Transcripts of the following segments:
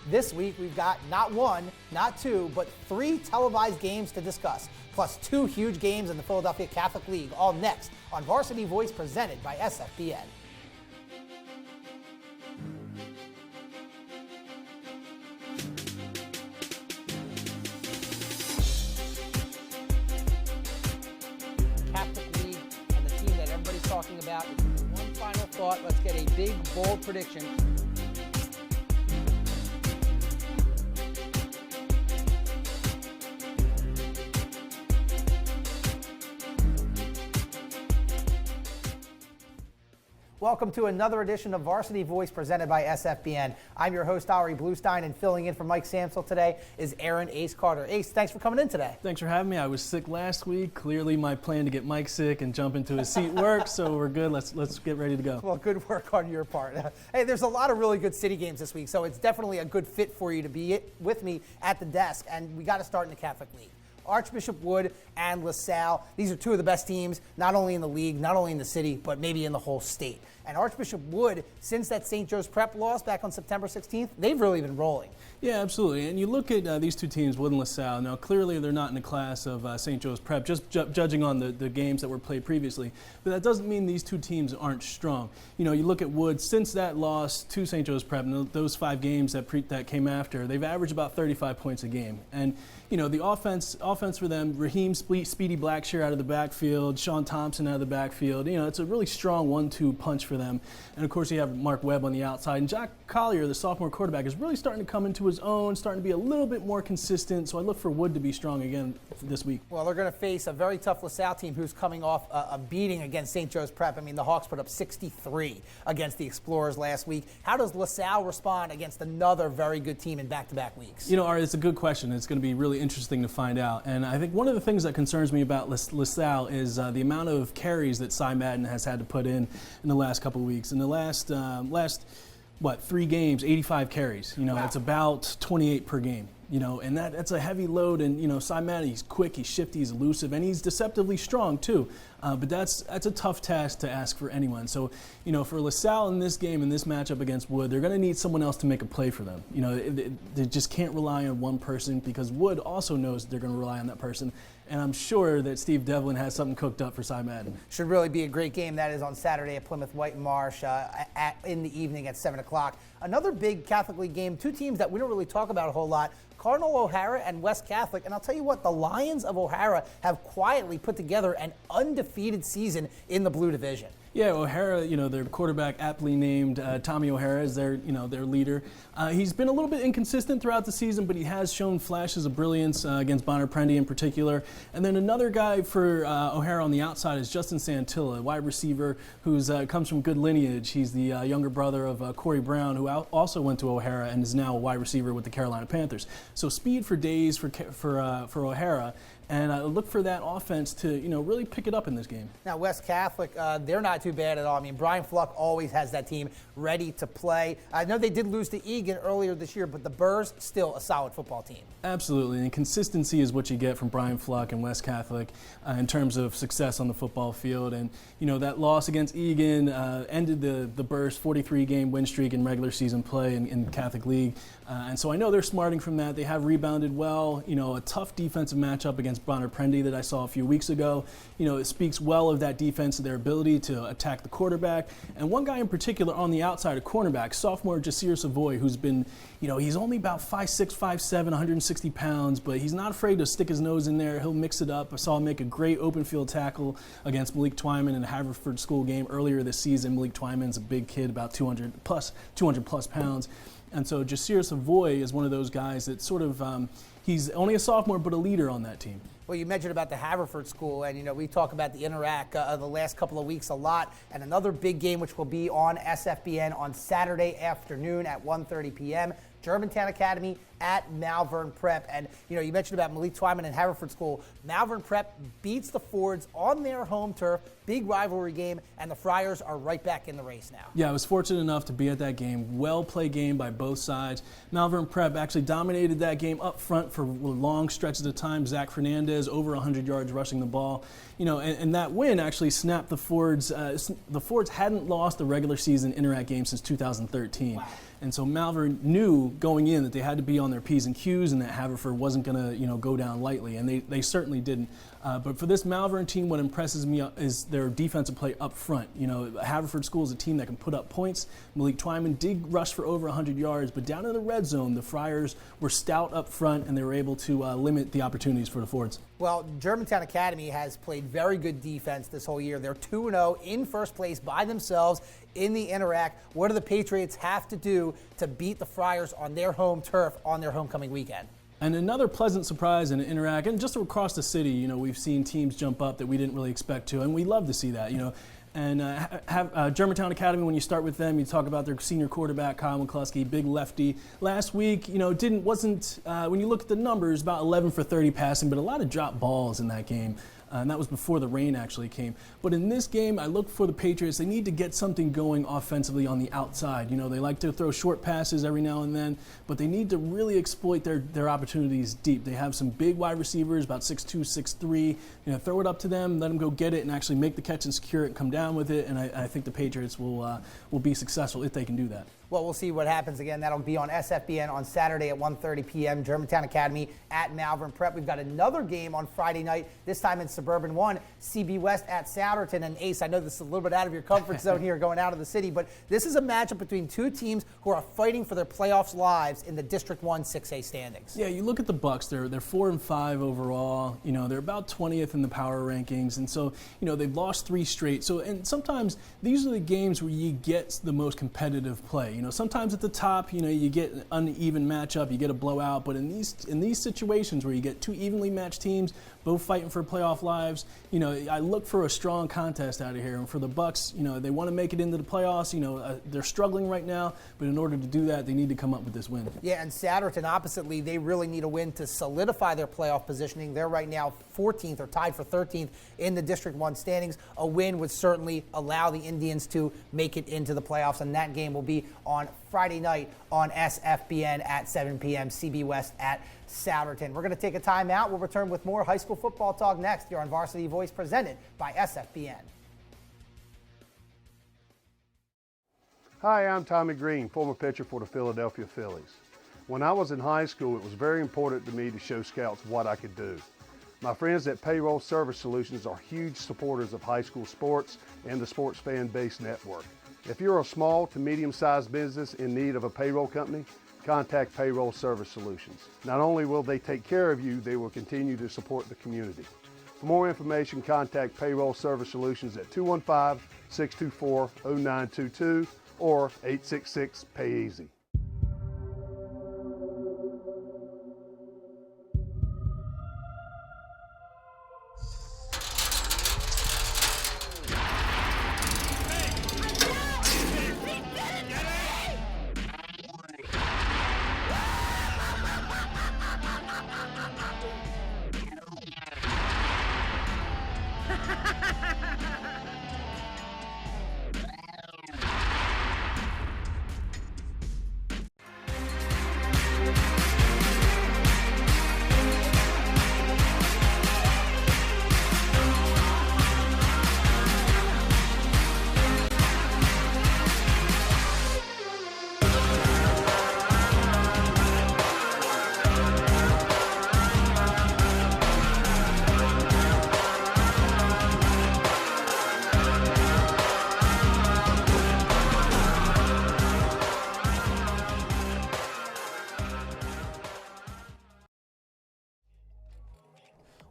This week, we've got not one, not two, but 3 televised games to discuss, plus 2 huge games in the Philadelphia Catholic League, all next on Varsity Voice presented by SFBN. Catholic League and the team that everybody's talking about. One final thought, let's get a big, bold prediction. Welcome to another edition of Varsity Voice presented by SFBN. I'm your host, Ari Bluestein, and filling in for Mike Samsel today is Ari and Ace Carter. Ace, thanks for coming in today. Thanks for having me. I was sick last week. Clearly my plan to get Mike sick and jump into his seat worked, so we're good. Let's get ready to go. Well, good work on your part. Hey, there's a lot of really good city games this week, so it's definitely a good fit for you to be with me at the desk, and we got to start in the Catholic League. Archbishop Wood and LaSalle, these are 2 of the best teams, not only in the league, not only in the city, but maybe in the whole state. And Archbishop Wood, since that St. Joe's Prep loss back on September 16th, they've really been rolling. Yeah, absolutely. And you look at these 2 teams, Wood and LaSalle. Now, clearly they're not in the class of St. Joe's Prep, just judging on the games that were played previously. But that doesn't mean these 2 teams aren't strong. You know, you look at Wood, since that loss to St. Joe's Prep, and those 5 games that came after, they've averaged about 35 points a game. And, you know, the offense for them, Raheem Speedy Blackshear out of the backfield, Sean Thompson out of the backfield. You know, it's a really strong 1-2 punch for them. And, of course, you have Mark Webb on the outside. And Jack Collier, the sophomore quarterback, is really starting to come into his own, starting to be a little bit more consistent. So I look for Wood to be strong again this week. Well, they're going to face a very tough LaSalle team who's coming off a beating against St. Joe's Prep. I mean, the Hawks put up 63 against the Explorers last week. How does LaSalle respond against another very good team in back-to-back weeks? You know, Ari, it's a good question. It's going to be really interesting to find out. And I think one of the things that concerns me about LaSalle is the amount of carries that Cy Madden has had to put in the last couple of weeks. In the last 3 games, 85 carries. You know, wow. It's about 28 per game. You know, and that's a heavy load. And, you know, Cy Madden, he's quick, he's shifty, he's elusive, and he's deceptively strong, too. But that's a tough task to ask for anyone. So, you know, for LaSalle in this game, in this matchup against Wood, they're going to need someone else to make a play for them. You know, they just can't rely on one person because Wood also knows they're going to rely on that person. And I'm sure that Steve Devlin has something cooked up for Cy Madden. Should really be a great game. That is on Saturday at Plymouth White and Marsh in the evening at 7 o'clock. Another big Catholic League game, 2 teams that we don't really talk about a whole lot, Cardinal O'Hara and West Catholic. And I'll tell you what, the Lions of O'Hara have quietly put together an undefeated season in the Blue Division. Yeah, O'Hara, you know, their quarterback aptly named Tommy O'Hara is their leader. He's been a little bit inconsistent throughout the season, but he has shown flashes of brilliance against Bonner Prendy in particular. And then another guy for O'Hara on the outside is Justin Santilla, a wide receiver who comes from good lineage. He's the younger brother of Corey Brown, who also went to O'Hara and is now a wide receiver with the Carolina Panthers. So speed for days for O'Hara. And I look for that offense to, you know, really pick it up in this game. Now, West Catholic, they're not too bad at all. I mean, Brian Fluck always has that team ready to play. I know they did lose to Egan earlier this year, but the Burrs, still a solid football team. Absolutely, and consistency is what you get from Brian Fluck and West Catholic in terms of success on the football field. And, you know, that loss against Egan ended the Burrs' 43-game win streak in regular season play in the Catholic League. And so I know they're smarting from that. They have rebounded well. You know, a tough defensive matchup against Bonner Prendy that I saw a few weeks ago. You know, it speaks well of that defense, their ability to attack the quarterback. And one guy in particular on the outside, a cornerback, sophomore Jasir Savoy, who's been, you know, he's only about 5'6", 5'7", 160 pounds, but he's not afraid to stick his nose in there. He'll mix it up. I saw him make a great open field tackle against Malik Twyman in the Haverford School game earlier this season. Malik Twyman's a big kid, about 200 plus pounds. And so Jasir Savoy is one of those guys that sort of, he's only a sophomore, but a leader on that team. Well, you mentioned about the Haverford School, and, you know, we talk about the Interac the last couple of weeks a lot, and another big game which will be on SFBN on Saturday afternoon at 1:30 p.m., Germantown Academy at Malvern Prep. And, you know, you mentioned about Malik Twyman and Haverford School. Malvern Prep beats the Fords on their home turf Big rivalry game, and the Friars are right back in the race now. Yeah, I was fortunate enough to be at that game. Well-played game by both sides. Malvern Prep actually dominated that game up front for long stretches of time. Zach Fernandez over 100 yards rushing the ball. You know, and that win actually snapped the Fords. The Fords hadn't lost a regular season Interact game since 2013. Wow. And so Malvern knew going in that they had to be on their P's and Q's and that Haverford wasn't going to, go down lightly, and they certainly didn't. But for this Malvern team, what impresses me is their defensive play up front. You know, Haverford School is a team that can put up points. Malik Twyman did rush for over 100 yards, but down in the red zone, the Friars were stout up front, and they were able to limit the opportunities for the Fords. Well, Germantown Academy has played very good defense this whole year. They're 2-0 in first place by themselves in the Interact. What do the Patriots have to do to beat the Friars on their home turf on their homecoming weekend? And another pleasant surprise in Interact, and just across the city, we've seen teams jump up that we didn't really expect to, and we love to see that, And Germantown Academy, when you start with them, you talk about their senior quarterback, Kyle McCluskey, big lefty. Last week, when you look at the numbers, about 11 for 30 passing, but a lot of drop balls in that game. And that was before the rain actually came. But in this game, I look for the Patriots. They need to get something going offensively on the outside. They like to throw short passes every now and then, but they need to really exploit their opportunities deep. They have some big wide receivers, about 6'2", 6'3". Throw it up to them, let them go get it, and actually make the catch and secure it, come down with it. And I think the Patriots will be successful if they can do that. Well, we'll see what happens again. That'll be on SFBN on Saturday at 1:30 p.m. Germantown Academy at Malvern Prep. We've got another game on Friday night, this time in Suburban 1, CB West at Souderton and Ace. I know this is a little bit out of your comfort zone here going out of the city, but this is a matchup between two teams who are fighting for their playoffs lives in the District 1 6A standings. Yeah, you look at the Bucks, they're 4-5 overall. They're about 20th in the power rankings, and so, they've lost 3 straight. So, and sometimes these are the games where you get the most competitive play. Sometimes at the top, you get an uneven matchup, you get a blowout, but in these situations where you get 2 evenly matched teams, both fighting for playoff lives, I look for a strong contest out of here. And for the Bucks, they want to make it into the playoffs. They're struggling right now, but in order to do that, they need to come up with this win. Yeah, and Souderton, oppositely, they really need a win to solidify their playoff positioning. They're right now 14th or tied for 13th in the District 1 standings. A win would certainly allow the Indians to make it into the playoffs, and that game will be on Friday night on SFBN at 7 p.m. CB West at Souderton. We're going to take a timeout. We'll return with more high school football talk next here on Varsity Voice, presented by SFBN. Hi, I'm Tommy Greene, former pitcher for the Philadelphia Phillies. When I was in high school, it was very important to me to show scouts what I could do. My friends at Payroll Service Solutions are huge supporters of high school sports and the Sports Fan Base Network. If you're a small to medium-sized business in need of a payroll company, contact Payroll Service Solutions. Not only will they take care of you, they will continue to support the community. For more information, contact Payroll Service Solutions at 215-624-0922 or 866-PAY-EASY.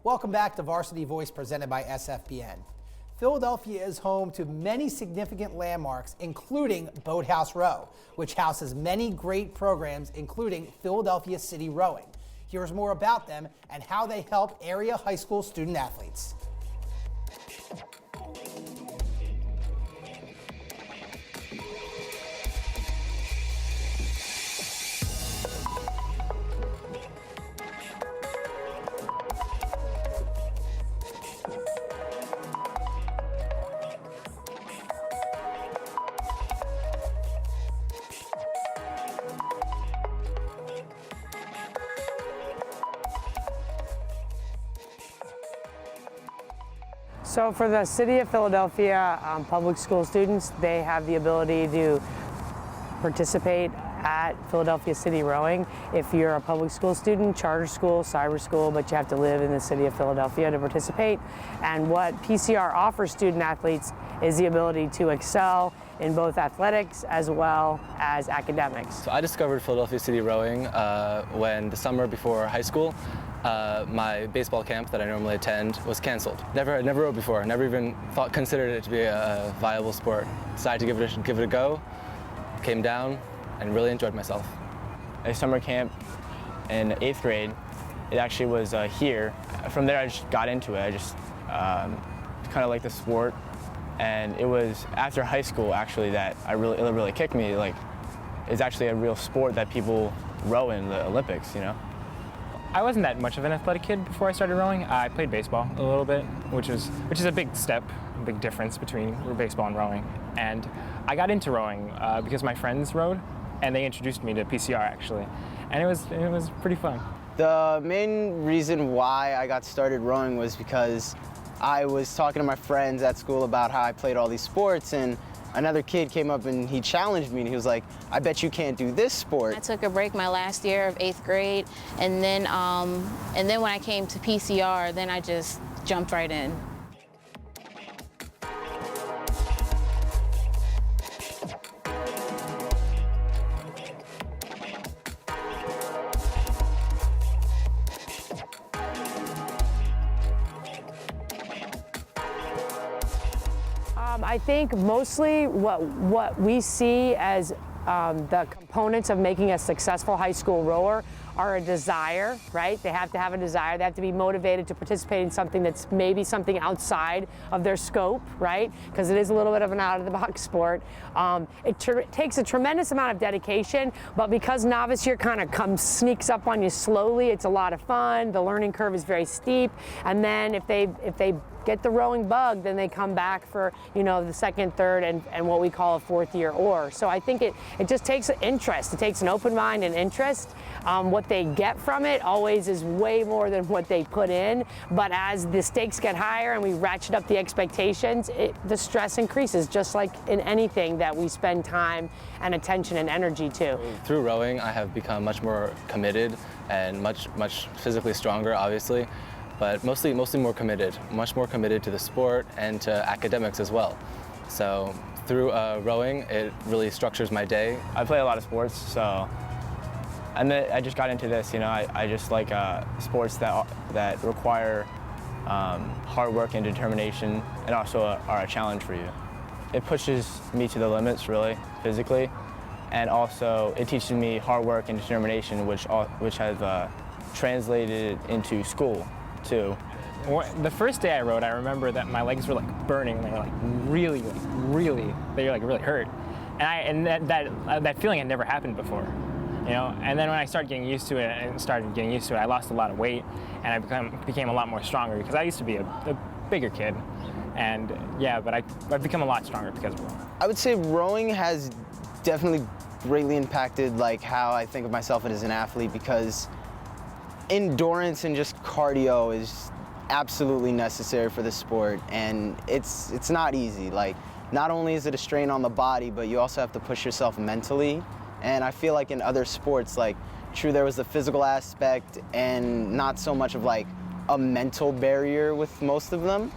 Welcome back to Varsity Voice, presented by SFBN. Philadelphia is home to many significant landmarks, including Boathouse Row, which houses many great programs, including Philadelphia City Rowing. Here's more about them and how they help area high school student athletes. So for the city of Philadelphia public school students, they have the ability to participate at Philadelphia City Rowing. If you're a public school student, charter school, cyber school, but you have to live in the city of Philadelphia to participate. And what PCR offers student athletes is the ability to excel in both athletics as well as academics. So I discovered Philadelphia City Rowing when the summer before high school, my baseball camp that I normally attend was canceled. Never rowed before, never even considered it to be a viable sport. Decided to give it a go, came down, and really enjoyed myself. A summer camp in 8th grade, it actually was here. From there I just got into it. I just kind of liked the sport. And it was after high school actually that it really kicked me. Like, it's actually a real sport that people row in the Olympics, you know? I wasn't that much of an athletic kid before I started rowing. I played baseball a little bit, which is a big step, a big difference between baseball and rowing. And I got into rowing because my friends rowed, and they introduced me to PCR actually, and it was pretty fun. The main reason why I got started rowing was because I was talking to my friends at school about how I played all these sports, and another kid came up and he challenged me and he was like, I bet you can't do this sport. I took a break my last year of 8th grade, and then when I came to PCR, then I just jumped right in. I think mostly what we see as the components of making a successful high school rower are a desire, right? They have to have a desire. They have to be motivated to participate in something that's maybe something outside of their scope, right? Because it is a little bit of an out-of-the-box sport. It takes a tremendous amount of dedication, but because novice year kind of sneaks up on you slowly, it's a lot of fun. The learning curve is very steep, and then if they get the rowing bug, then they come back for, you know, the second, third, and what we call a fourth year oar. So I think it just takes an interest. It takes an open mind and interest. What they get from it always is way more than what they put in, but as the stakes get higher and we ratchet up the expectations, the stress increases, just like in anything that we spend time and attention and energy to. Through rowing, I have become much more committed and much physically stronger, obviously, but mostly more committed, much more committed to the sport and to academics as well. So through rowing, it really structures my day. I play a lot of sports, so, and then I just got into this, you know, I just like sports that require hard work and determination, and also are a challenge for you. It pushes me to the limits, really, physically, and also it teaches me hard work and determination, which have translated into school, too. The first day I rowed, I remember that my legs were like burning. They were like really hurt, and that feeling had never happened before, you know. And then when I started getting used to it, I lost a lot of weight, and I became a lot more stronger because I used to be a bigger kid, and yeah, but I've become a lot stronger because of rowing. I would say rowing has definitely greatly impacted like how I think of myself as an athlete, because endurance and just cardio is absolutely necessary for the sport, and it's not easy. Like, not only is it a strain on the body, but you also have to push yourself mentally. And I feel like in other sports, like, true, there was the physical aspect and not so much of like a mental barrier with most of them.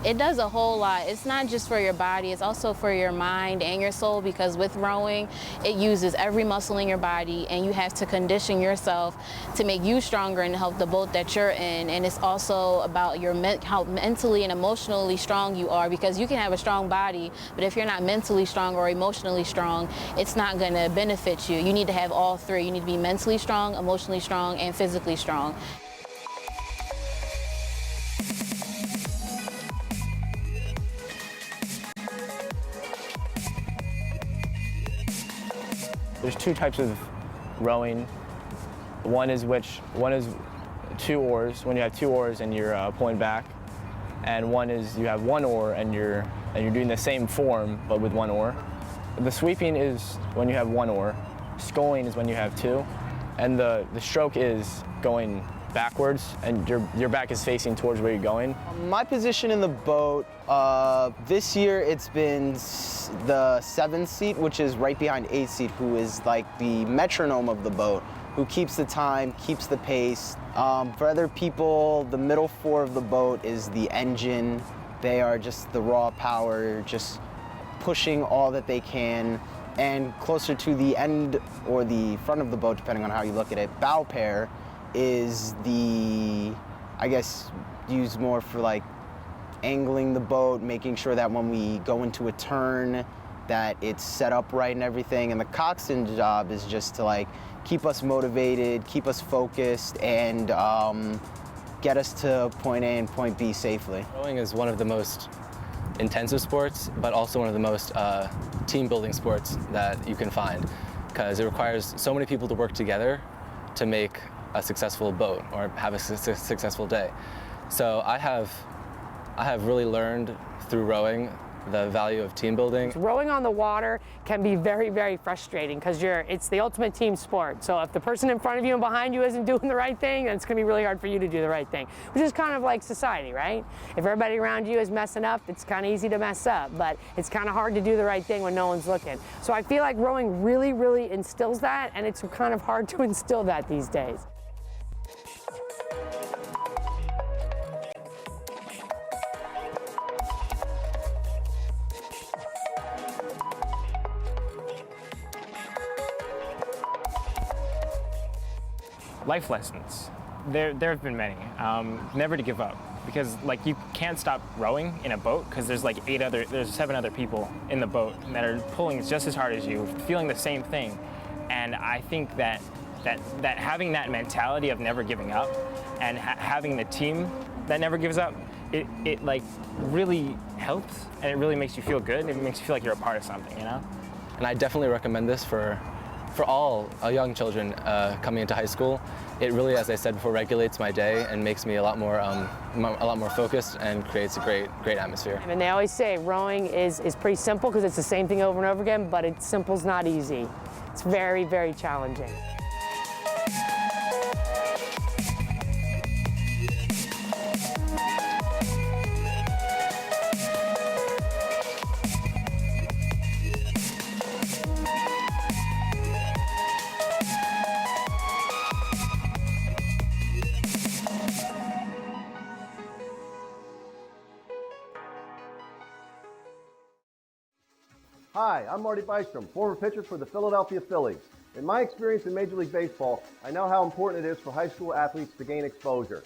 It does a whole lot. It's not just for your body, it's also for your mind and your soul, because with rowing, it uses every muscle in your body, and you have to condition yourself to make you stronger and help the boat that you're in. And it's also about how mentally and emotionally strong you are, because you can have a strong body, but if you're not mentally strong or emotionally strong, it's not going to benefit you. You need to have all three. You need to be mentally strong, emotionally strong, and physically strong. There's two types of rowing. One is two oars, when you have two oars and you're pulling back, and one is you have one oar and you're doing the same form but with one oar. The sweeping is when you have one oar. Sculling is when you have two, and the stroke is going backwards and your back is facing towards where you're going. My position in the boat, this year it's been the 7th seat, which is right behind 8th seat, who is like the metronome of the boat, who keeps the time, keeps the pace. For other people, the middle 4 of the boat is the engine. They are just the raw power, just pushing all that they can. And closer to the end or the front of the boat, depending on how you look at it, bow pair is the, I guess, used more for like angling the boat, making sure that when we go into a turn that it's set up right and everything. And the coxswain's job is just to like keep us motivated, keep us focused, and get us to point A and point B safely. Rowing is one of the most intensive sports, but also one of the most team-building sports that you can find, because it requires so many people to work together to make a successful boat or have a successful day. So I have really learned through rowing the value of team building. Rowing on the water can be very, very frustrating because it's the ultimate team sport. So if the person in front of you and behind you isn't doing the right thing, then it's going to be really hard for you to do the right thing, which is kind of like society, right? If everybody around you is messing up, it's kind of easy to mess up, but it's kind of hard to do the right thing when no one's looking. So I feel like rowing really, really instills that, and it's kind of hard to instill that these days. Life lessons. There have been many. Never to give up, because like you can't stop rowing in a boat because there's 7 other people in the boat that are pulling just as hard as you, feeling the same thing. And I think that having that mentality of never giving up and having the team that never gives up, it like really helps, and it really makes you feel good. It makes you feel like you're a part of something, you know? And I definitely recommend this for all young children coming into high school. It really, as I said before, regulates my day and makes me a lot more focused and creates a great atmosphere. And they always say rowing is pretty simple because it's the same thing over and over again, but it's simple's not easy. It's very, very challenging. Hi, I'm Marty Bystrom, former pitcher for the Philadelphia Phillies. In my experience in Major League Baseball, I know how important it is for high school athletes to gain exposure.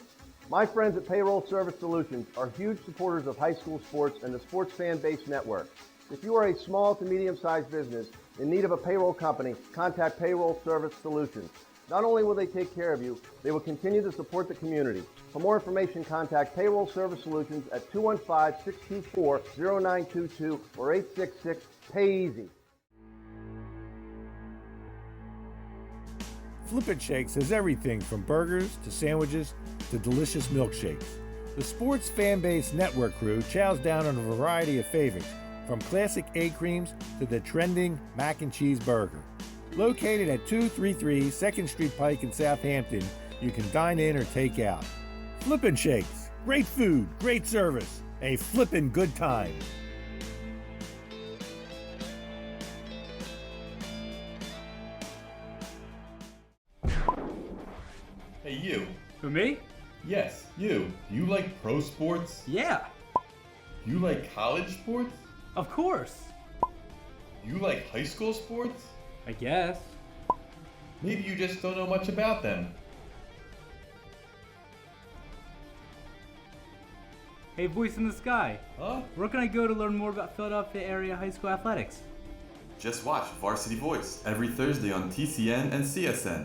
My friends at Payroll Service Solutions are huge supporters of high school sports and the Sports Fan Base Network. If you are a small to medium-sized business in need of a payroll company, contact Payroll Service Solutions. Not only will they take care of you, they will continue to support the community. For more information, contact Payroll Service Solutions at 215-624-0922 or 866-PAY-EASY. Flippin' Shakes has everything from burgers to sandwiches to delicious milkshakes. The Sports Fan Base Network crew chows down on a variety of favorites, from classic egg creams to the trending mac and cheese burger. Located at 233 2nd Street Pike in Southampton, you can dine in or take out. Flippin' Shakes, great food, great service, a flippin' good time. Hey, you. Who, me? Yes, you. Do you like pro sports? Yeah. Do you like college sports? Of course. Do you like high school sports? I guess. Maybe you just don't know much about them. Hey, voice in the sky. Huh? Where can I go to learn more about Philadelphia area high school athletics? Just watch Varsity Voice every Thursday on TCN and CSN.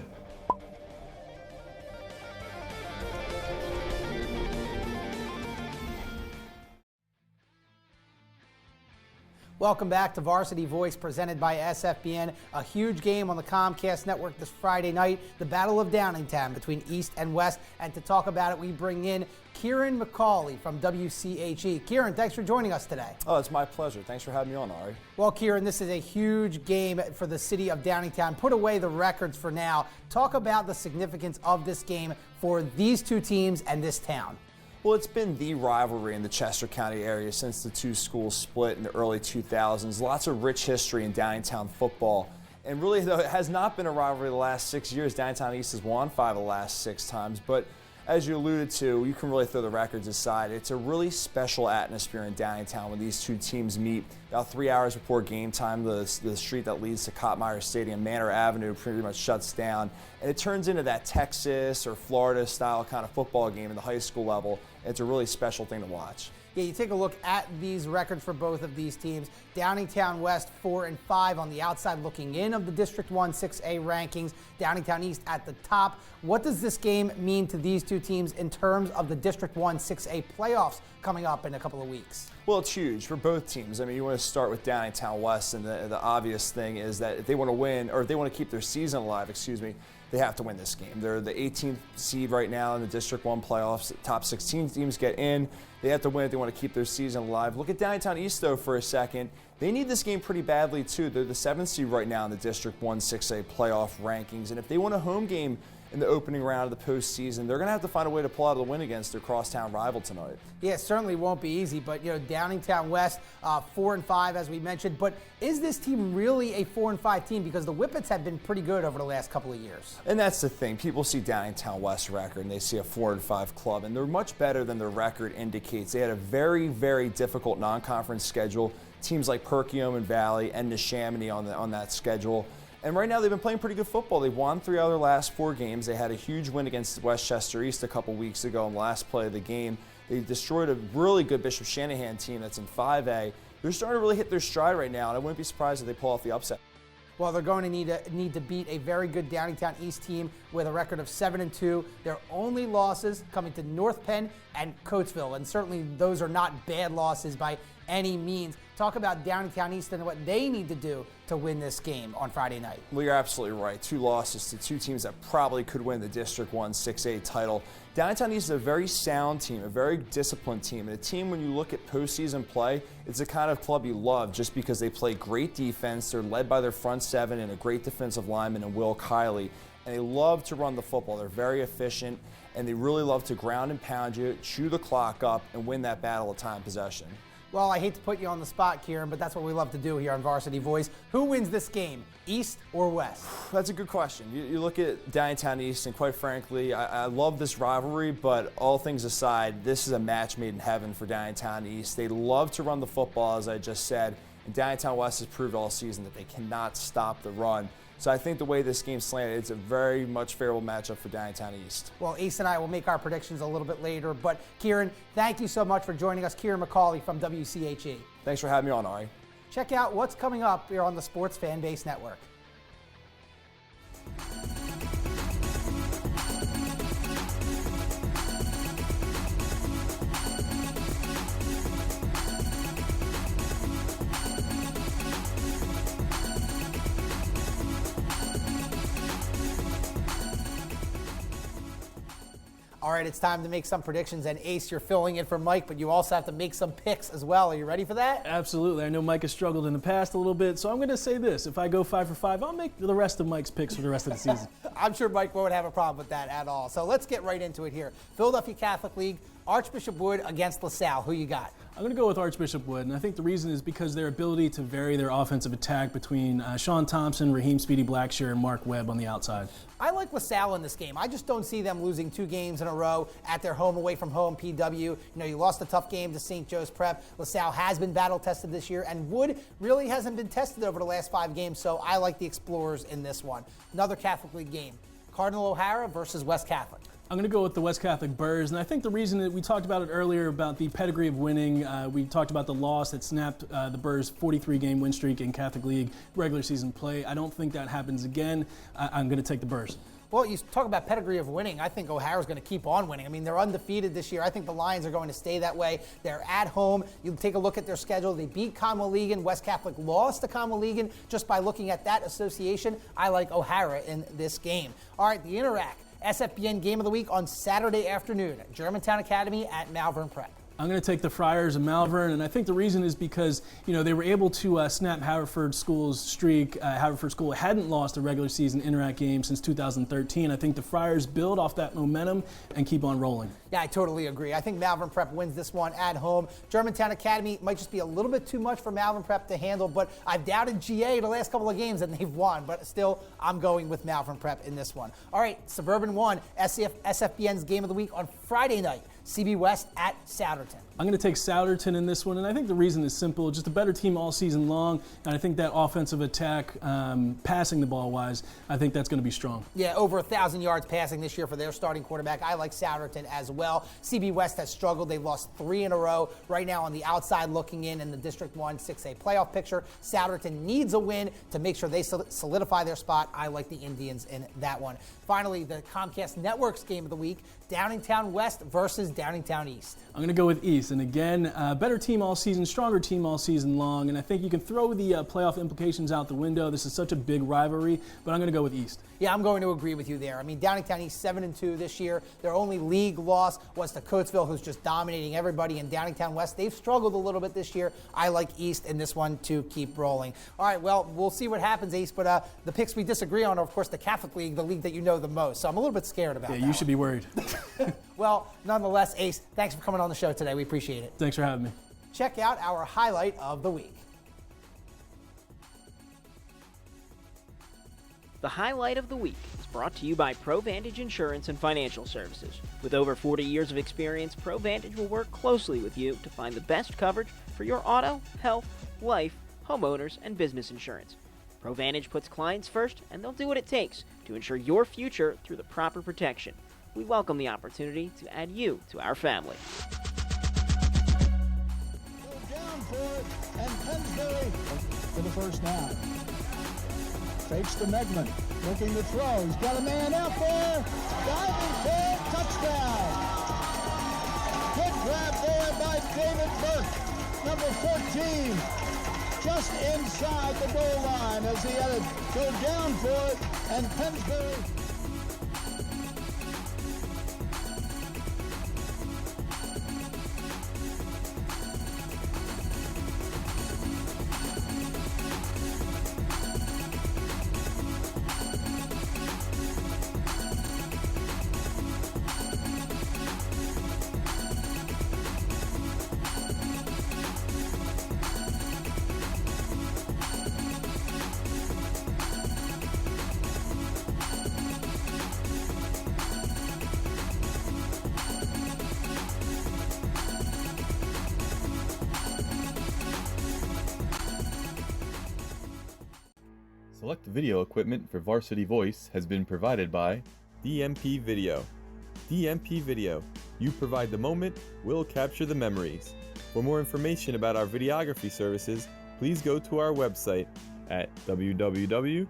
Welcome back to Varsity Voice, presented by SFBN. A huge game on the Comcast network this Friday night, the Battle of Downingtown between East and West. And to talk about it, we bring in Kieran McCauley from WCHE. Kieran, thanks for joining us today. Oh, it's my pleasure. Thanks for having me on, Ari. Well, Kieran, this is a huge game for the city of Downingtown. Put away the records for now. Talk about the significance of this game for these two teams and this town. Well, it's been the rivalry in the Chester County area since the two schools split in the early 2000s. Lots of rich history in Downingtown football. And really, though, it has not been a rivalry the last 6 years. Downingtown East has won 5 of the last 6 times. But as you alluded to, you can really throw the records aside. It's a really special atmosphere in Downingtown when these two teams meet. About 3 hours before game time, the street that leads to Kottmeyer Stadium, Manor Avenue, pretty much shuts down. And it turns into that Texas or Florida style kind of football game at the high school level. It's a really special thing to watch. Yeah, you take a look at these records for both of these teams. Downingtown West 4-5 on the outside looking in of the District 1 6A rankings. Downingtown East at the top. What does this game mean to these two teams in terms of the District 1 6A playoffs coming up in a couple of weeks? Well, it's huge for both teams. I mean, you want to start with Downingtown West, and the obvious thing is that if they want to win, or if they want to keep their season alive, they have to win this game. They're the 18th seed right now in the District 1 playoffs. Top 16 teams get in. They have to win if they want to keep their season alive. Look at Downingtown East, though, for a second. They need this game pretty badly, too. They're the 7th seed right now in the District 1 6A playoff rankings. And if they want a home game in the opening round of the postseason, they're going to have to find a way to pull out a win against their crosstown rival tonight. Yeah, it certainly won't be easy, but Downingtown West 4-5 as we mentioned. But is this team really a 4-5 team? Because the Whippets have been pretty good over the last couple of years. And that's the thing. People see Downingtown West record and they see a 4-5 club, and they're much better than their record indicates. They had a very, very difficult non-conference schedule. Teams like Perkiomen and Valley and Neshaminy on that schedule. And right now they've been playing pretty good football. They've won 3 out of their last 4 games. They had a huge win against Westchester East a couple weeks ago in the last play of the game. They destroyed a really good Bishop Shanahan team that's in 5A. They're starting to really hit their stride right now, and I wouldn't be surprised if they pull off the upset. Well, they're going to need to beat a very good Downingtown East team with a record of 7-2. Their only losses coming to North Penn and Coatesville, and certainly those are not bad losses by any means. Talk about Downingtown East and what they need to do to win this game on Friday night. Well, you're absolutely right. 2 losses to 2 teams that probably could win the District 1 6A title. Downingtown East is a very sound team, a very disciplined team, and a team when you look at postseason play, it's the kind of club you love just because they play great defense. They're led by their front 7 and a great defensive lineman in Will Kiley, and they love to run the football. They're very efficient, and they really love to ground and pound you, chew the clock up, and win that battle of time possession. Well, I hate to put you on the spot, Kieran, but that's what we love to do here on Varsity Voice. Who wins this game, East or West? That's a good question. You look at Downingtown East, and quite frankly, I love this rivalry, but all things aside, this is a match made in heaven for Downingtown East. They love to run the football, as I just said, and Downingtown West has proved all season that they cannot stop the run. So I think the way this game's slanted, it's a very much favorable matchup for Downingtown East. Well, Ace and I will make our predictions a little bit later, but Kieran, thank you so much for joining us. Kieran McCauley from WCHE. Thanks for having me on, Ari. Check out what's coming up here on the Sports Fan Base Network. All right, it's time to make some predictions, and Ace, you're filling in for Mike, but you also have to make some picks as well. Are you ready for that? Absolutely. I know Mike has struggled in the past a little bit, so I'm going to say this. If I go 5 for 5, I'll make the rest of Mike's picks for the rest of the season. I'm sure Mike won't have a problem with that at all. So let's get right into it here. Philadelphia Catholic League, Archbishop Wood against LaSalle. Who you got? I'm going to go with Archbishop Wood, and I think the reason is because their ability to vary their offensive attack between Sean Thompson, Raheem Speedy Blackshear, and Mark Webb on the outside. I like LaSalle in this game. I just don't see them losing 2 games in a row at their home, away from home, PW. You know, you lost a tough game to St. Joe's Prep. LaSalle has been battle-tested this year, and Wood really hasn't been tested over the last 5 games, so I like the Explorers in this one. Another Catholic League game, Cardinal O'Hara versus West Catholic. I'm going to go with the West Catholic Burrs, and I think the reason that we talked about it earlier about the pedigree of winning, we talked about the loss that snapped the Burrs' 43-game win streak in Catholic League regular season play. I don't think that happens again. I'm going to take the Burrs. Well, you talk about pedigree of winning. I think O'Hara's going to keep on winning. I mean, they're undefeated this year. I think the Lions are going to stay that way. They're at home. You take a look at their schedule. They beat Conway-Legan. West Catholic lost to Conway-Legan. Just by looking at that association, I like O'Hara in this game. All right, the Interact SFBN Game of the Week on Saturday afternoon. Germantown Academy at Malvern Prep. I'm going to take the Friars of Malvern, and I think the reason is because, they were able to snap Haverford School's streak. Haverford School hadn't lost a regular season Interact game since 2013. I think the Friars build off that momentum and keep on rolling. Yeah, I totally agree. I think Malvern Prep wins this one at home. Germantown Academy might just be a little bit too much for Malvern Prep to handle, but I've doubted GA the last couple of games and they've won, but still, I'm going with Malvern Prep in this one. All right, Suburban 1, SFBN's Game of the Week on Friday night. CB West at Souderton. I'm going to take Souderton in this one, and I think the reason is simple. Just a better team all season long, and I think that offensive attack, passing the ball wise, I think that's going to be strong. Yeah, over 1,000 yards passing this year for their starting quarterback. I like Souderton as well. CB West has struggled. They've lost 3 in a row. Right now on the outside looking in the District 1 6A playoff picture. Souderton needs a win to make sure they solidify their spot. I like the Indians in that one. Finally, the Comcast Network's Game of the Week, Downingtown West versus Downingtown East. I'm going to go with East. And again, better team all season, stronger team all season long. And I think you can throw the playoff implications out the window. This is such a big rivalry, but I'm going to go with East. Yeah, I'm going to agree with you there. I mean, Downingtown East 7-2 this year. Their only league loss was to Coatesville, who's just dominating everybody. In Downingtown West, they've struggled a little bit this year. I like East in this one to keep rolling. All right, well, we'll see what happens, Ace. But the picks we disagree on are, of course, the Catholic League, the league that you know the most. So I'm a little bit scared about that. Yeah, you should be worried. Well, nonetheless, Ace, thanks for coming on the show today. We appreciate it. Thanks for having me. Check out our highlight of the week. The highlight of the week is brought to you by ProVantage Insurance and Financial Services. With over 40 years of experience, ProVantage will work closely with you to find the best coverage for your auto, health, life, homeowners, and business insurance. ProVantage puts clients first, and they'll do what it takes to ensure your future through the proper protection. We welcome the opportunity to add you to our family. Down for it, and Pensbury for the first down. Fakes to Megman, looking to throw. He's got a man out there. Diving for touchdown. Good grab there by David Burke, number 14. Just inside the goal line as he had to go down for it, and Pensbury. Select video equipment for Varsity Voice has been provided by DMP Video. DMP Video. You provide the moment, we'll capture the memories. For more information about our videography services, please go to our website at www.dmpvid.com.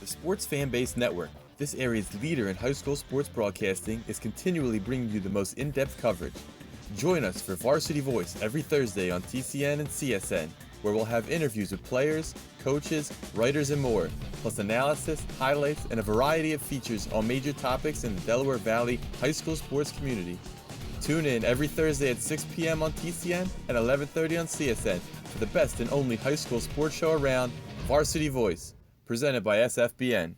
The Sports Fan Base Network, this area's leader in high school sports broadcasting, is continually bringing you the most in-depth coverage. Join us for Varsity Voice every Thursday on TCN and CSN, where we'll have interviews with players, coaches, writers, and more, plus analysis, highlights, and a variety of features on major topics in the Delaware Valley high school sports community. Tune in every Thursday at 6 p.m. on TCN and 11:30 on CSN for the best and only high school sports show around, Varsity Voice, presented by SFBN.